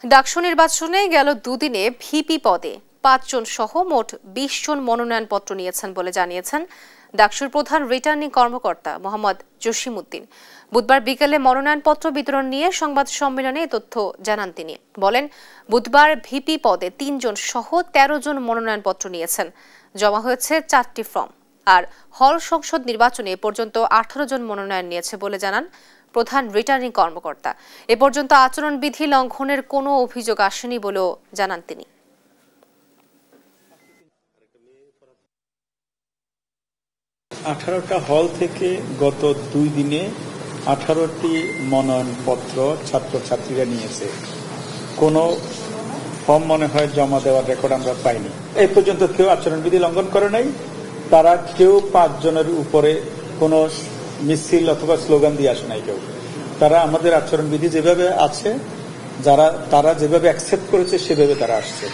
ডাকসু নির্বাচনে গেল দুদিনে ভিপি পদে 5 জন সহ মোট 20 জন মনোনয়নপত্র নিয়েছেন বলে জানিয়েছেন ডাকসুর প্রধান রিটার্নিং কর্মকর্তা মোহাম্মদ জসিমউদ্দিন। বুধবার বিকেলে মনোনয়নপত্র বিতরণ নিয়ে সংবাদ সম্মেলনে এ তথ্য জানান তিনি। বলেন, বুধবার ভিপি পদে 3 জন সহ 13 জন মনোনয়নপত্র নিয়েছেন। জমা হয়েছে 4টি ফর্ম। আর হল সংসদ নির্বাচনে এ পর্যন্ত 18 জন মনোনয়ন নিয়েছে বলে জানান প্রধান রিটার্নিং কর্মকর্তা। এ পর্যন্ত আচরণবিধি লঙ্ঘনের কোনো অভিযোগ আসেনি বলেও জানান তিনি। 18টা হল থেকে গত 2 দিনে 18টি মনোনয়নপত্র ছাত্রছাত্রীরা নিয়েছে। কোনো ফর্ম মনে হয় জমা দেওয়ার রেকর্ড আমরা পাইনি। এই পর্যন্ত কেউ আচরণবিধি লঙ্ঘন করে নাই। তারা কেউ 5 জনের উপরে কোনো মিছিল অথবা স্লোগান দিয়ে আসে নাই কেউ। তারা আমাদের আচরণবিধি যেভাবে আছে, তারা যেভাবে অ্যাকসেপ্ট করেছে সেভাবে তারা আসছে।